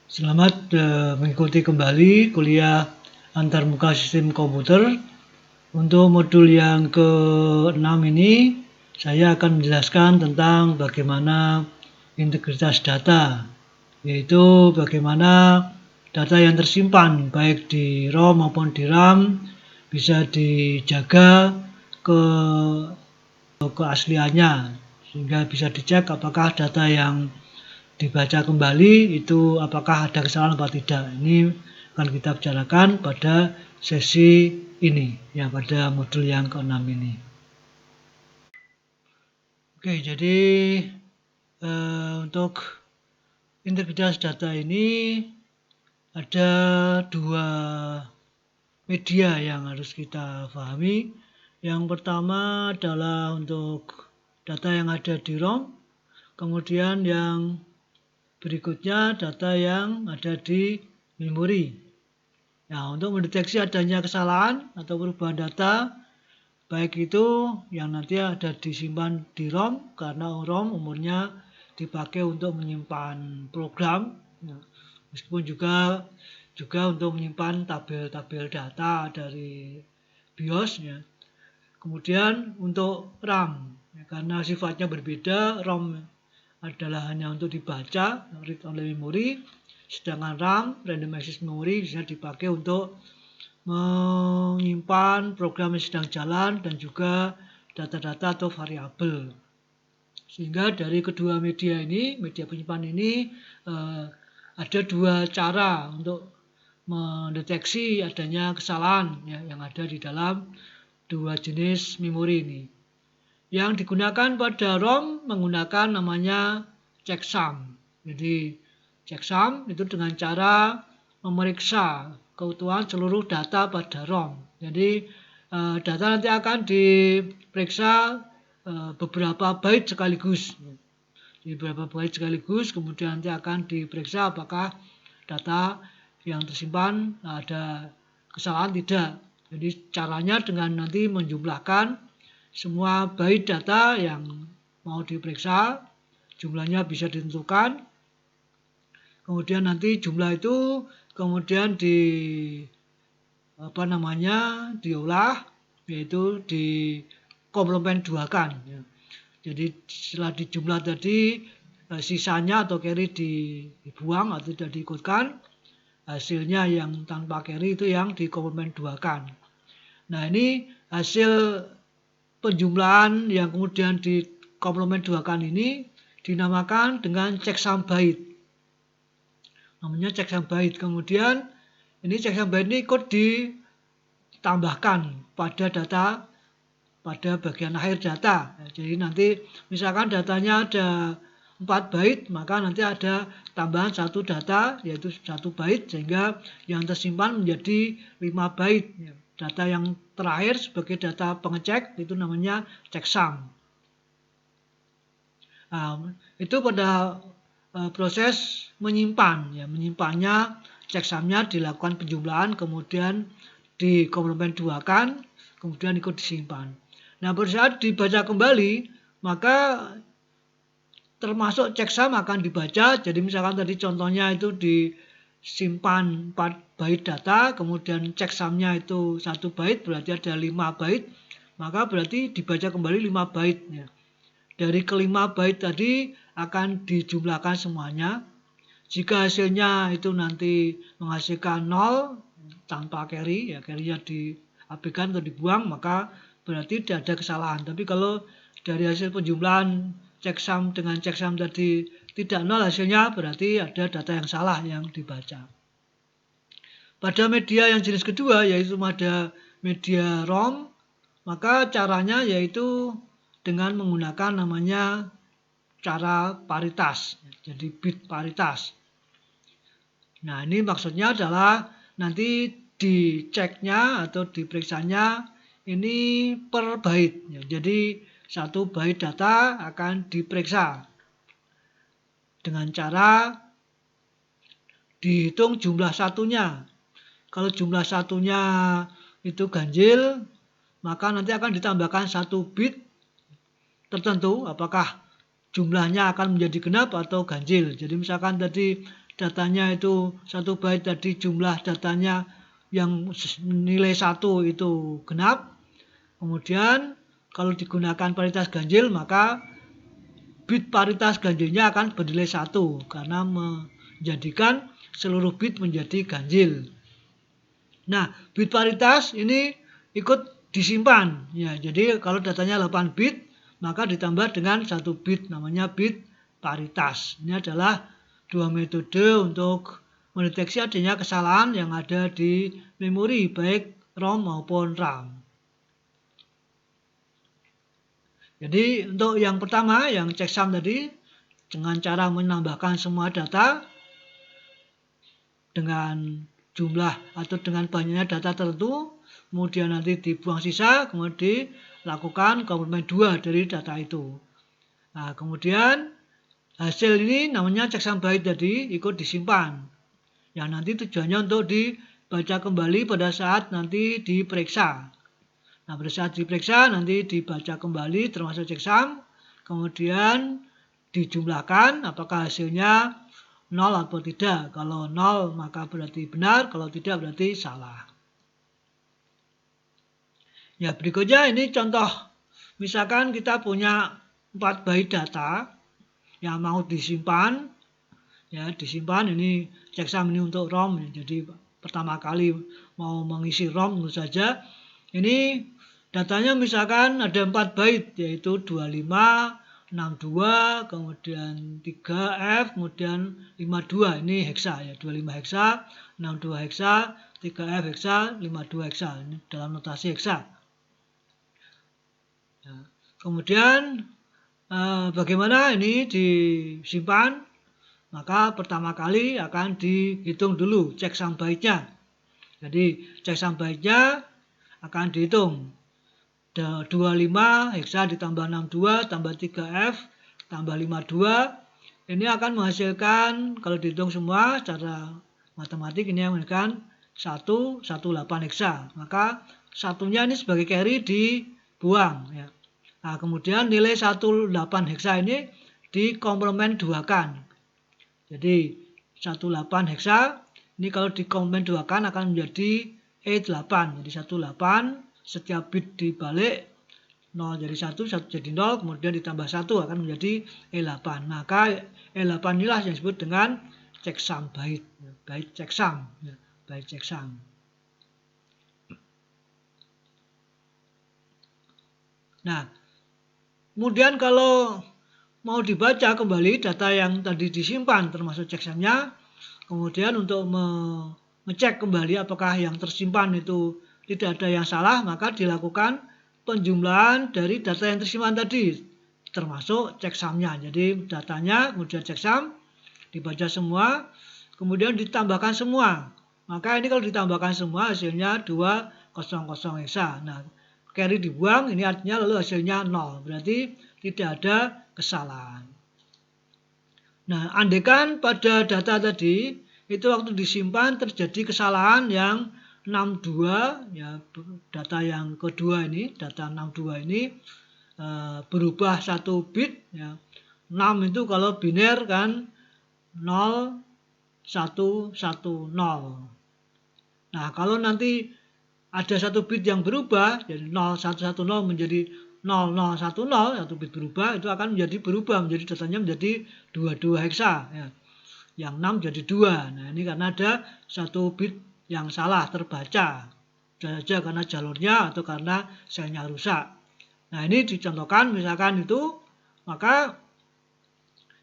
Selamat mengikuti kembali kuliah antarmuka sistem komputer. Untuk modul yang ke-6 ini, saya akan menjelaskan tentang bagaimana integritas data, yaitu bagaimana data yang tersimpan baik di ROM maupun di RAM bisa dijaga keasliannya, sehingga bisa dicek apakah data yang dibaca kembali itu apakah ada kesalahan atau tidak. Ini akan kita bicarakan pada sesi ini, ya, pada modul yang ke-6 ini. Oke, jadi untuk integritas data ini ada dua media yang harus kita pahami. Yang pertama adalah untuk data yang ada di ROM, kemudian yang berikutnya data yang ada di memori. Nah, untuk mendeteksi adanya kesalahan atau perubahan data, baik itu yang nanti ada disimpan di ROM, karena ROM umurnya dipakai untuk menyimpan program, meskipun juga untuk menyimpan tabel-tabel data dari BIOS. Ya. Kemudian untuk RAM, karena sifatnya berbeda, ROM adalah hanya untuk dibaca, read only memory, sedangkan RAM, random access memory, bisa dipakai untuk menyimpan program yang sedang jalan dan juga data-data atau variabel. Sehingga dari kedua media ini, media penyimpan ini, ada dua cara untuk mendeteksi adanya kesalahan yang ada di dalam dua jenis memori ini. Yang digunakan pada ROM menggunakan namanya checksum. Jadi checksum itu dengan cara memeriksa keutuhan seluruh data pada ROM. Jadi data nanti akan diperiksa beberapa byte sekaligus. Di beberapa byte sekaligus, kemudian nanti akan diperiksa apakah data yang tersimpan ada kesalahan tidak. Jadi caranya dengan nanti menjumlahkan semua byte data yang mau diperiksa, jumlahnya bisa ditentukan. Kemudian nanti jumlah itu kemudian diolah, yaitu di komplement duakan. Jadi setelah dijumlah tadi, sisanya atau carry dibuang atau tidak diikutkan, hasilnya yang tanpa carry itu yang di komplement duakan. Nah, ini hasil penjumlahan yang kemudian di komplement duakan ini dinamakan dengan checksum byte. Namanya checksum byte. Kemudian ini checksum byte ini ikut ditambahkan pada data, pada bagian akhir data. Jadi nanti misalkan datanya ada 4 byte, maka nanti ada tambahan satu data, yaitu 1 byte, sehingga yang tersimpan menjadi 5 byte. Data yang terakhir sebagai data pengecek itu namanya checksum. Nah, itu pada proses menyimpan, ya, menyimpannya checksumnya dilakukan penjumlahan, kemudian di komplement duakan, kemudian ikut disimpan. Nah, pada saat dibaca kembali, maka termasuk checksum akan dibaca. Jadi misalkan tadi contohnya itu disimpan 4 byte data, kemudian checksumnya itu 1 byte, berarti ada 5 byte, maka berarti dibaca kembali 5 byte. Ya. Dari kelima byte tadi akan dijumlahkan semuanya. Jika hasilnya itu nanti menghasilkan 0 tanpa carry, ya carry-nya diabaikan atau dibuang, maka berarti tidak ada kesalahan. Tapi kalau dari hasil penjumlahan checksum dengan checksum tadi tidak 0 hasilnya, berarti ada data yang salah yang dibaca. Pada media yang jenis kedua, yaitu pada media ROM, maka caranya yaitu dengan menggunakan namanya cara paritas, jadi bit paritas. Nah, ini maksudnya adalah nanti diceknya atau diperiksanya ini per byte. Jadi 1 byte data akan diperiksa dengan cara dihitung jumlah satunya. Kalau jumlah satunya itu ganjil, maka nanti akan ditambahkan 1 bit tertentu, apakah jumlahnya akan menjadi genap atau ganjil. Jadi misalkan tadi datanya itu 1 byte tadi jumlah datanya yang nilai 1 itu genap. Kemudian kalau digunakan paritas ganjil maka bit paritas ganjilnya akan bernilai 1 karena menjadikan seluruh bit menjadi ganjil. Nah, bit paritas ini ikut disimpan. Ya, jadi kalau datanya 8 bit, maka ditambah dengan 1 bit, namanya bit paritas. Ini adalah 2 metode untuk mendeteksi adanya kesalahan yang ada di memori, baik ROM maupun RAM. Jadi untuk yang pertama, yang checksum tadi, dengan cara menambahkan semua data dengan jumlah atau dengan banyaknya data tertentu, kemudian nanti dibuang sisa, kemudian dilakukan komplemen 2 dari data itu. Nah, kemudian hasil ini namanya checksum byte tadi ikut disimpan. Yang nanti tujuannya untuk dibaca kembali pada saat nanti diperiksa. Nah, pada saat diperiksa nanti dibaca kembali termasuk checksum, kemudian dijumlahkan apakah hasilnya 0 atau tidak. Kalau 0 maka berarti benar, kalau tidak berarti salah. Ya, berikutnya ini contoh. Misalkan kita punya 4 byte data yang mau disimpan. Ya, disimpan ini checksum ini untuk ROM. Jadi pertama kali mau mengisi ROM tentu saja. Ini datanya misalkan ada 4 byte yaitu 25, 62, kemudian 3F, kemudian 52. Ini hexa ya, 25 hexa, 62 hexa, 3F hexa, 52 hexa. Ini dalam notasi hexa. Ya. Kemudian bagaimana ini disimpan? Maka pertama kali akan dihitung dulu checksum byte-nya. Jadi checksum byte-nya akan dihitung. 25 hexa ditambah 62 tambah 3F tambah 52. Ini akan menghasilkan, kalau dihitung semua secara matematik, ini menghasilkan 118 hexa. Maka satunya ini sebagai carry dibuang. Ya. Nah, kemudian nilai 18 hexa ini dikomplemen 2-kan. Jadi 18 hexa ini kalau dikomplemen 2-kan akan menjadi E8. Jadi 18 setiap bit dibalik 0 jadi 1, 1 jadi 0, kemudian ditambah 1 akan menjadi E8. Maka E8 inilah yang disebut dengan checksum byte. Byte checksum. Byte checksum. Nah, kemudian kalau mau dibaca kembali data yang tadi disimpan termasuk checksumnya, kemudian untuk mengecek kembali apakah yang tersimpan itu tidak ada yang salah, maka dilakukan penjumlahan dari data yang tersimpan tadi, termasuk checksumnya. Jadi datanya, kemudian checksum, dibaca semua, kemudian ditambahkan semua. Maka ini kalau ditambahkan semua hasilnya 200 hexa. Nah, carry dibuang, ini artinya lalu hasilnya 0. Berarti tidak ada kesalahan. Nah, andaikan pada data tadi, itu waktu disimpan terjadi kesalahan yang 62, ya, data yang kedua ini, data 62 ini berubah 1 bit. Ya. 6 itu kalau biner kan 0, 1, 1, 0. Nah, kalau nanti ada 1 bit yang berubah, jadi 0, 1, 1, 0 menjadi 0, 0, 1, 0, 1 bit berubah, itu akan menjadi berubah, menjadi datanya menjadi 22 hexa. Ya. Yang 6 jadi 2. Nah, ini karena ada 1 bit yang salah terbaca. Saja karena jalurnya atau karena selnya rusak. Nah, ini dicontohkan misalkan itu, maka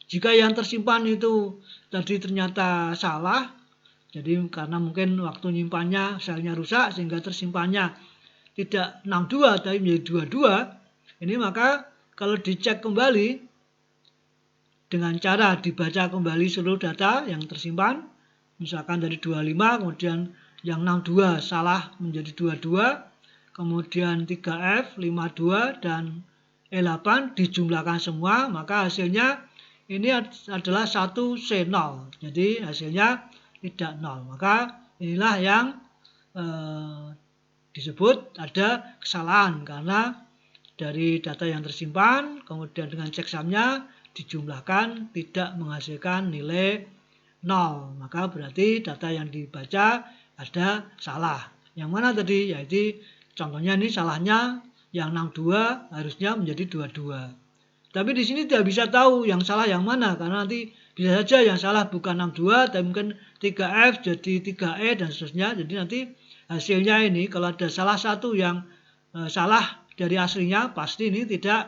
jika yang tersimpan itu tadi ternyata salah, jadi karena mungkin waktu nyimpannya selnya rusak sehingga tersimpannya tidak 62 tapi menjadi 22, ini maka kalau dicek kembali dengan cara dibaca kembali seluruh data yang tersimpan, misalkan dari 25 kemudian yang 62 salah menjadi 22, kemudian 3F, 52 dan E8 dijumlahkan semua, maka hasilnya ini adalah 1C0. Jadi hasilnya tidak 0. Maka inilah yang disebut ada kesalahan karena dari data yang tersimpan kemudian dengan checksumnya dijumlahkan tidak menghasilkan nilai 0, maka berarti data yang dibaca ada salah. Yang mana tadi? Yaitu contohnya ini salahnya yang 62 harusnya menjadi 22. Tapi di sini tidak bisa tahu yang salah yang mana, karena nanti bisa saja yang salah bukan 62 tapi mungkin 3F jadi 3E dan seterusnya. Jadi nanti hasilnya ini kalau ada salah satu yang salah dari aslinya pasti ini tidak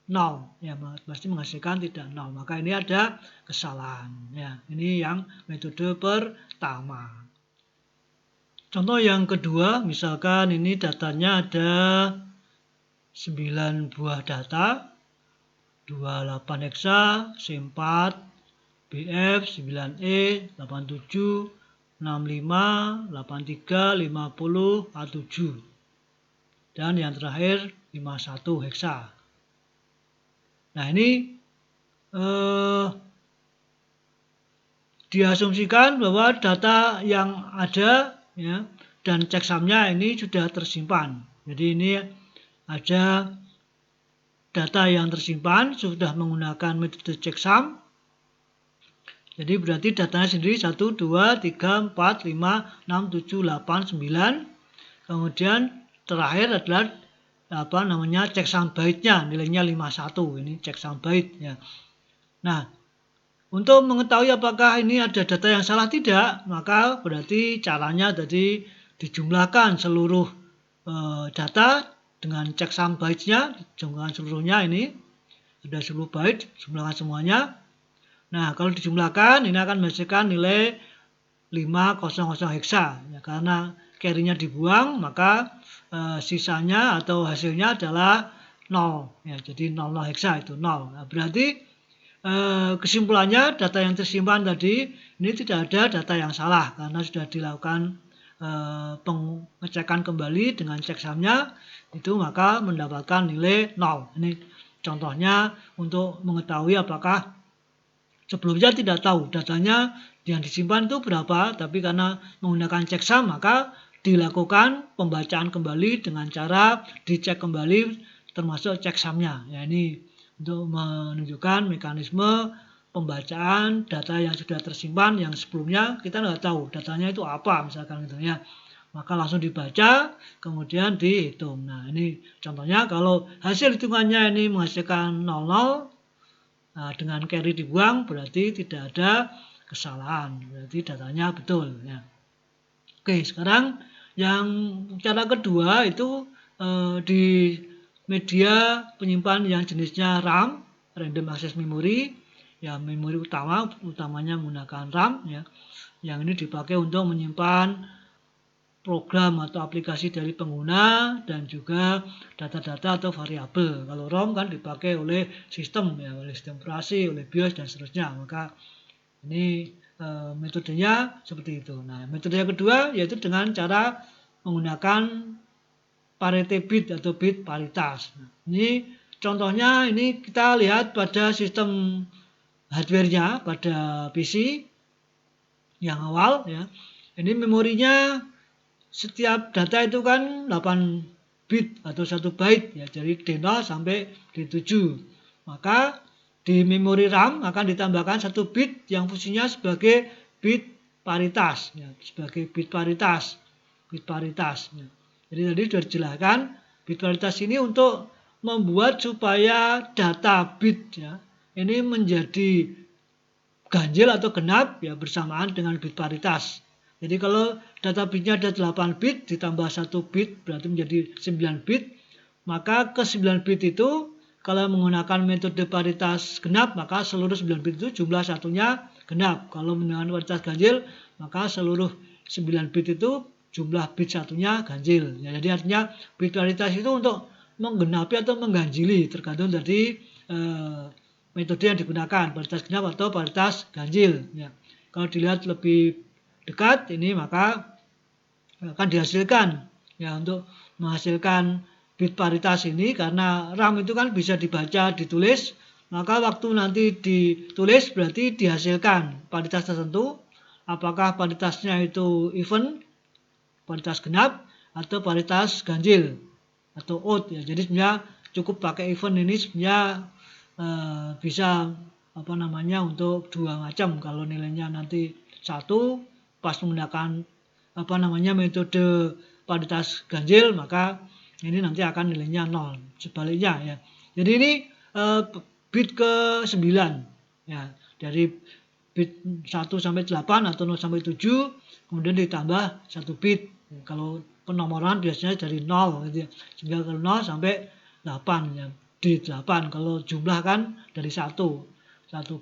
0, ya, pasti menghasilkan tidak 0. Maka ini ada kesalahan, ya. Ini yang metode pertama. Contoh yang kedua, misalkan ini datanya ada 9 buah data, 28 hexa, C4, BF, 9E, 87, 65, 83, 50, A7. Dan yang terakhir 51 hexa. Nah, ini diasumsikan bahwa data yang ada, ya, dan checksumnya ini sudah tersimpan. Jadi ini ada data yang tersimpan sudah menggunakan metode checksum. Jadi berarti datanya sendiri 1, 2, 3, 4, 5, 6, 7, 8, 9. Kemudian terakhir adalah checksum byte-nya, nilainya 51. Ini checksum byte, ya. Nah, untuk mengetahui apakah ini ada data yang salah tidak, maka berarti caranya tadi dijumlahkan seluruh data dengan checksum bytes-nya, jumlahkan seluruhnya ini, ada 10 byte, jumlahkan semuanya. Nah, kalau dijumlahkan ini akan menghasilkan nilai 500 hexa, ya, karena carry-nya dibuang, maka sisanya atau hasilnya adalah 0, ya, jadi 00 hexa itu 0. Nah, berarti kesimpulannya data yang tersimpan tadi ini tidak ada data yang salah karena sudah dilakukan pengecekan kembali dengan checksumnya, itu maka mendapatkan nilai 0. Ini contohnya untuk mengetahui apakah sebelumnya tidak tahu datanya yang disimpan itu berapa, tapi karena menggunakan checksum maka dilakukan pembacaan kembali dengan cara dicek kembali termasuk checksumnya. Ya, ini untuk menunjukkan mekanisme pembacaan data yang sudah tersimpan yang sebelumnya kita nggak tahu datanya itu apa misalkan gitu, ya. Maka langsung dibaca kemudian dihitung. Nah, ini contohnya kalau hasil hitungannya ini menghasilkan 00, nah, dengan carry dibuang berarti tidak ada kesalahan, berarti datanya betul, ya. Oke, sekarang yang cara kedua itu di media penyimpan yang jenisnya RAM, Random Access Memory, ya, memori utamanya menggunakan RAM, ya, yang ini dipakai untuk menyimpan program atau aplikasi dari pengguna dan juga data-data atau variabel. Kalau ROM kan dipakai oleh sistem, ya, oleh sistem operasi, oleh BIOS dan seterusnya. Maka ini metodenya seperti itu. Nah, metode yang kedua yaitu dengan cara menggunakan parity bit atau bit paritas. Nah, ini contohnya ini kita lihat pada sistem hardware-nya pada PC yang awal, ya. Ini memorinya setiap data itu kan 8 bit atau 1 byte, ya, dari D0 sampai D7. Maka di memori RAM akan ditambahkan 1 bit yang fungsinya sebagai bit paritas, ya, sebagai bit paritas. Ya. Jadi tadi sudah dijelaskan bit paritas ini untuk membuat supaya data bit, ya, ini menjadi ganjil atau genap, ya, bersamaan dengan bit paritas. Jadi kalau data bitnya ada 8 bit ditambah 1 bit berarti menjadi 9 bit. Maka ke 9 bit itu kalau menggunakan metode paritas genap maka seluruh 9 bit itu jumlah satunya genap. Kalau menggunakan paritas ganjil maka seluruh 9 bit itu jumlah bit satunya ganjil. Ya, jadi artinya bit paritas itu untuk menggenapi atau mengganjili tergantung dari metode yang digunakan, paritas genap atau paritas ganjil. Ya. Kalau dilihat lebih dekat ini maka akan dihasilkan, ya, untuk menghasilkan bit paritas ini karena RAM itu kan bisa dibaca, ditulis, maka waktu nanti ditulis berarti dihasilkan paritas tertentu, apakah paritasnya itu even, paritas genap, atau paritas ganjil atau odd, ya. Jadi sebenarnya cukup pakai even ini sebenarnya bisa untuk dua macam. Kalau nilainya nanti 1 pas menggunakan metode paritas ganjil, maka ini nanti akan nilainya 0. Sebaliknya ya. Jadi ini bit ke 9 ya, dari bit 1 sampai 8 atau 0 sampai 7 kemudian ditambah 1 bit. Kalau penomoran biasanya dari 0 gitu ya. Sehingga kalau 0 sampai 8 ya, di 8. Kalau jumlah kan dari 1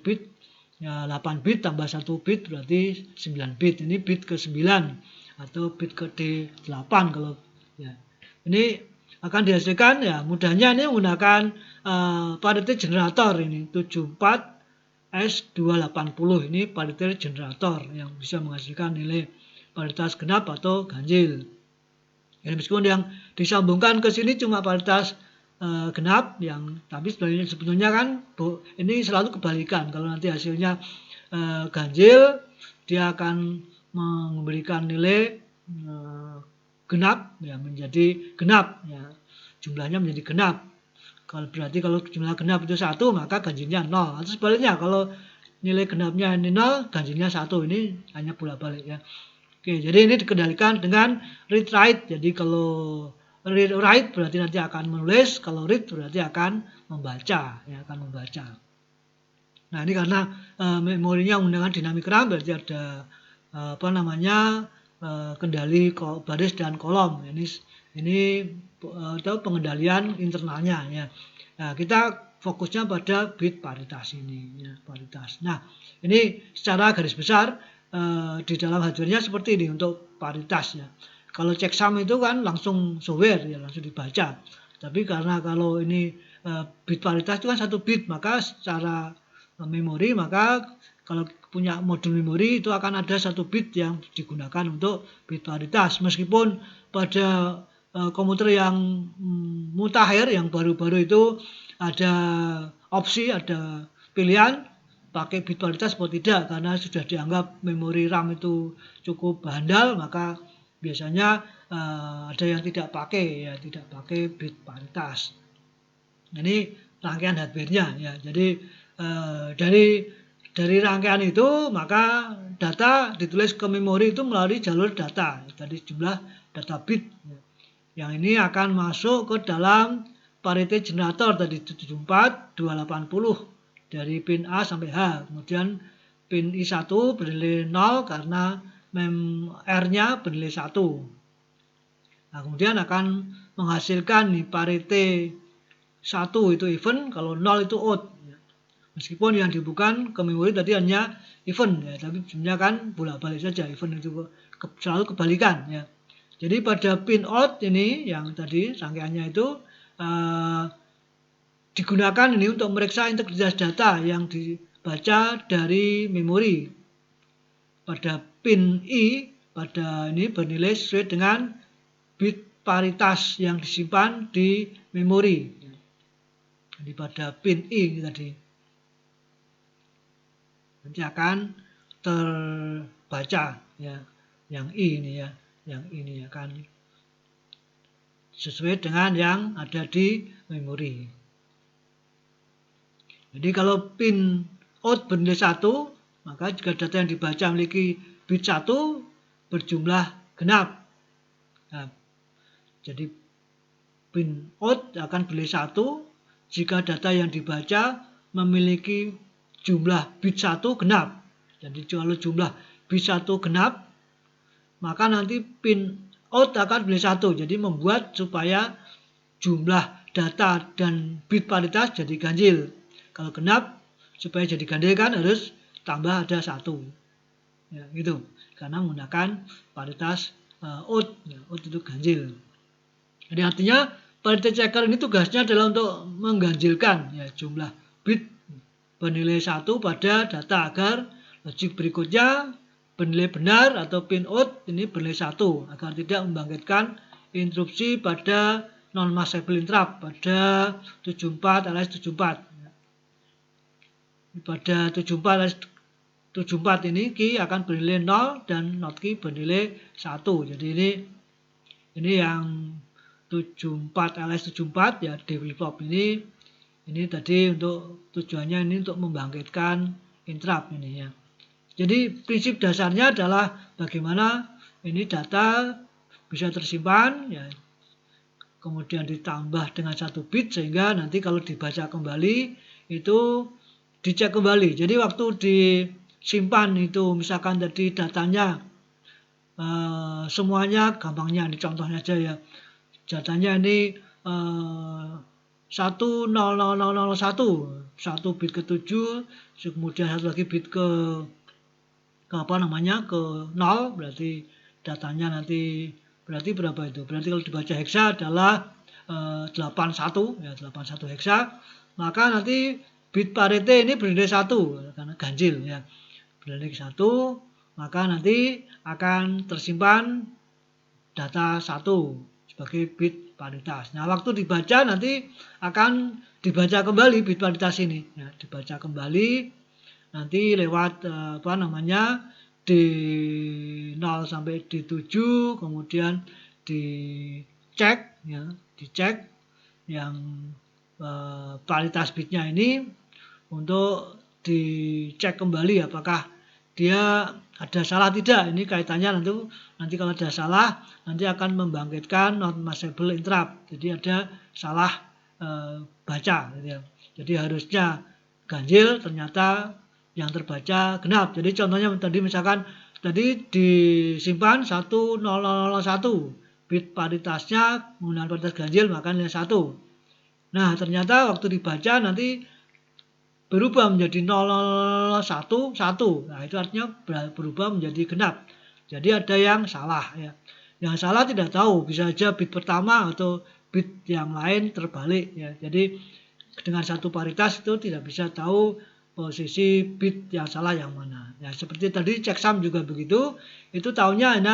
bit ya, 8 bit tambah 1 bit berarti 9 bit. Ini bit ke 9 atau bit ke D8 kalau ya. Ini akan dihasilkan ya, mudahnya ini menggunakan parity generator ini 74S280. Ini parity generator yang bisa menghasilkan nilai paritas genap atau ganjil. Ya, meskipun yang disambungkan ke sini cuma paritas genap, yang tapi sebetulnya kan ini selalu kebalikan. Kalau nanti hasilnya ganjil, dia akan memberikan nilai genap ya, menjadi genap ya, jumlahnya menjadi genap. Kalau jumlah genap itu 1 maka ganjilnya 0. Atau sebaliknya, kalau nilai genapnya ini 0, ganjilnya 1. Ini hanya bolak-balik ya. Oke, jadi ini dikendalikan dengan read write. Jadi kalau read write berarti nanti akan menulis, kalau read berarti akan membaca ya, akan membaca. Nah, ini karena memorinya menggunakan dynamic RAM, berarti ada kendali baris dan kolom. Ini pengendalian internalnya ya. Nah, kita fokusnya pada bit paritas ini ya, paritas. Nah, ini secara garis besar di dalam hardware-nya seperti ini untuk paritas ya. Kalau checksum itu kan langsung software ya, langsung dibaca. Tapi karena kalau ini bit paritas itu kan 1 bit, maka secara memori, maka kalau punya modul memori itu akan ada 1 bit yang digunakan untuk bit paritas. Meskipun pada komputer yang mutakhir, yang baru-baru itu ada opsi, ada pilihan pakai bit paritas atau tidak, karena sudah dianggap memori RAM itu cukup handal, maka biasanya ada yang tidak pakai bit paritas. Ini rangkaian hardware-nya ya. Jadi dari rangkaian itu maka data ditulis ke memori itu melalui jalur data. Tadi jumlah data bit. Yang ini akan masuk ke dalam parity generator tadi 74 280 dari pin A sampai H. Kemudian pin I1 bernilai 0 karena R-nya bernilai 1. Nah, kemudian akan menghasilkan nih parity 1 itu even, kalau 0 itu odd. Meskipun yang dibuka ke memori tadi hanya even ya, tapi sebenarnya kan bolak-balik saja, even itu selalu kebalikan ya. Jadi pada pin odd ini yang tadi rangkaiannya itu digunakan ini untuk memeriksa integritas data yang dibaca dari memori. Pada pin I pada ini bernilai sesuai dengan bit paritas yang disimpan di memori. Jadi pada pin I tadi nanti akan terbaca ya, yang I ini ya, yang ini akan sesuai dengan yang ada di memori. Jadi kalau pin out bernilai 1, maka jika data yang dibaca memiliki bit 1 berjumlah genap. Nah, jadi pin out akan bernilai 1 jika data yang dibaca memiliki jumlah bit 1 genap. Jadi kalau jumlah bit 1 genap, maka nanti pin out akan bernilai 1. Jadi membuat supaya jumlah data dan bit paritas jadi ganjil. Kalau genap, supaya jadi ganjil kan harus tambah ada 1. Ya, gitu. Karena menggunakan paritas out. Ya, out itu ganjil. Jadi artinya parity checker ini tugasnya adalah untuk mengganjilkan ya, jumlah bit bernilai 1 pada data agar logik berikutnya bernilai benar atau pin out ini bernilai 1 agar tidak membangkitkan interupsi pada non-maskable interrupt pada 74 alias 74. Pada 74 alias 74 ini key akan bernilai 0 dan not key bernilai 1. Jadi ini yang 74 alias 74 ya, D flip flop ini Ini tadi untuk tujuannya ini untuk membangkitkan interrupt ini ya. Jadi prinsip dasarnya adalah bagaimana ini data bisa tersimpan ya, kemudian ditambah dengan 1 bit sehingga nanti kalau dibaca kembali itu dicek kembali. Jadi waktu disimpan itu misalkan tadi datanya semuanya gampangnya ini contohnya aja ya. Datanya ini 1 bit ke 7, kemudian satu lagi bit ke apa namanya ke 0, berarti datanya nanti berarti berapa itu? Berarti kalau dibaca heksa adalah 81 ya, 81 heksa. Maka nanti bit parite ini bernilai 1 karena ganjil ya. Bernilai 1, maka nanti akan tersimpan data 1 sebagai bit paritas. Nah, waktu dibaca nanti akan dibaca kembali bit paritas ini ya, dibaca kembali nanti lewat apa namanya di 0 sampai di 7, kemudian dicek ya, dicek yang paritas bitnya ini untuk dicek kembali apakah dia ada salah tidak. Ini kaitannya nanti kalau ada salah nanti akan membangkitkan not matchable interrupt. Jadi ada salah baca gitu ya. Jadi harusnya ganjil, ternyata yang terbaca genap. Jadi contohnya tadi misalkan tadi disimpan 1001, bit paritasnya menggunakan paritas ganjil maka nilai 1. Nah, ternyata waktu dibaca nanti berubah menjadi 001, 1. Nah, itu artinya berubah menjadi genap. Jadi ada yang salah ya. Yang salah tidak tahu, bisa saja bit pertama atau bit yang lain terbalik ya. Jadi dengan satu paritas itu tidak bisa tahu posisi bit yang salah yang mana. Ya, seperti tadi checksum juga begitu, itu tahunya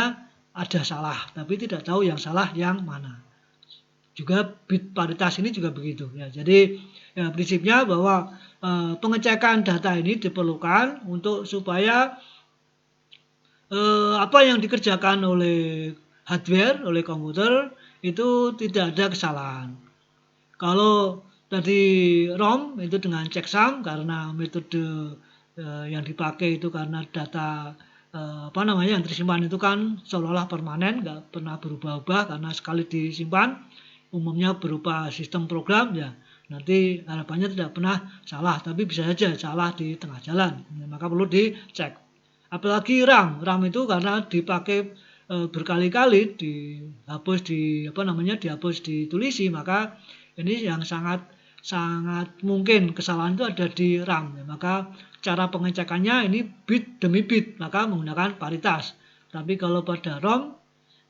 ada salah, tapi tidak tahu yang salah yang mana. Juga bit paritas ini juga begitu ya. Jadi ya, prinsipnya bahwa pengecekan data ini diperlukan untuk supaya apa yang dikerjakan oleh hardware, oleh komputer itu tidak ada kesalahan. Kalau tadi ROM itu dengan checksum karena metode yang dipakai itu karena data apa namanya yang tersimpan itu kan seolah-olah permanen, nggak pernah berubah-ubah karena sekali disimpan umumnya berupa sistem program ya. Nanti harapannya tidak pernah salah, tapi bisa saja salah di tengah jalan, maka perlu dicek. Apalagi RAM itu karena dipakai berkali-kali dihapus ditulisi, maka ini yang sangat mungkin kesalahan itu ada di RAM ya. Maka cara pengecekannya ini bit demi bit, maka menggunakan paritas. Tapi kalau pada ROM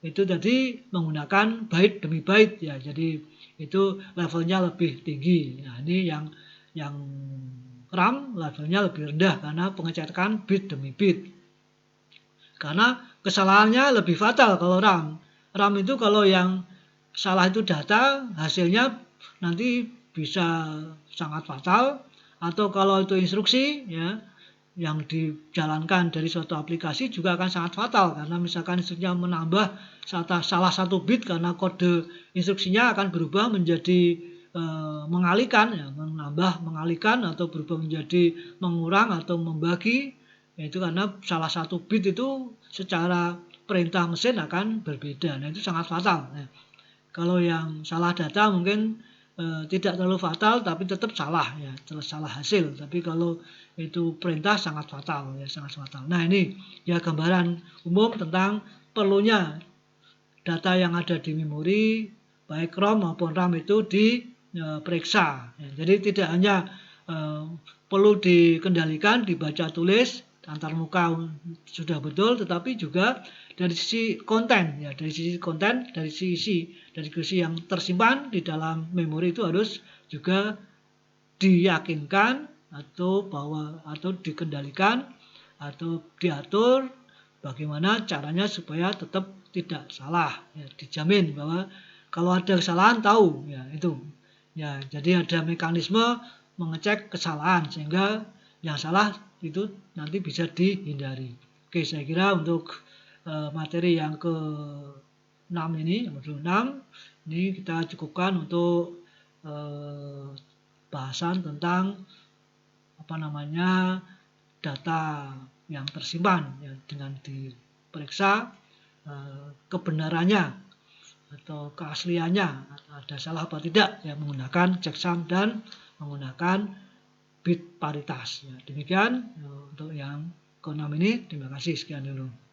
itu tadi menggunakan byte demi byte ya, jadi itu levelnya lebih tinggi. Nah, ini yang RAM levelnya lebih rendah karena pengecekan bit demi bit. Karena kesalahannya lebih fatal kalau RAM. RAM itu kalau yang salah itu data, hasilnya nanti bisa sangat fatal. Atau kalau itu instruksi ya, yang dijalankan dari suatu aplikasi juga akan sangat fatal. Karena misalkan instruksinya menambah salah 1 bit karena kode instruksinya akan berubah menjadi mengalihkan ya, mengalihkan atau berubah menjadi mengurang atau membagi. Itu karena salah 1 bit itu secara perintah mesin akan berbeda. Nah, itu sangat fatal. Nah, kalau yang salah data mungkin tidak terlalu fatal tapi tetap salah ya, salah hasil. Tapi kalau itu perintah sangat fatal ya, sangat fatal. Nah, ini ya gambaran umum tentang perlunya data yang ada di memori baik ROM maupun RAM itu diperiksa. Ya, jadi tidak hanya perlu dikendalikan, dibaca tulis antar muka sudah betul, tetapi juga dari sisi konten ya, dari sisi yang tersimpan di dalam memori itu harus juga diyakinkan atau dikendalikan atau diatur bagaimana caranya supaya tetap tidak salah ya, dijamin bahwa kalau ada kesalahan tahu ya itu ya. Jadi ada mekanisme mengecek kesalahan sehingga yang salah itu nanti bisa dihindari. Oke, saya kira untuk materi yang ke-6 ini, modul 6 ini kita cukupkan untuk bahasan tentang data yang tersimpan ya, dengan diperiksa kebenarannya atau keasliannya ada salah apa tidak ya, menggunakan checksum dan menggunakan bit paritas ya. Demikian untuk yang ke-6 ini. Terima kasih, sekian dulu.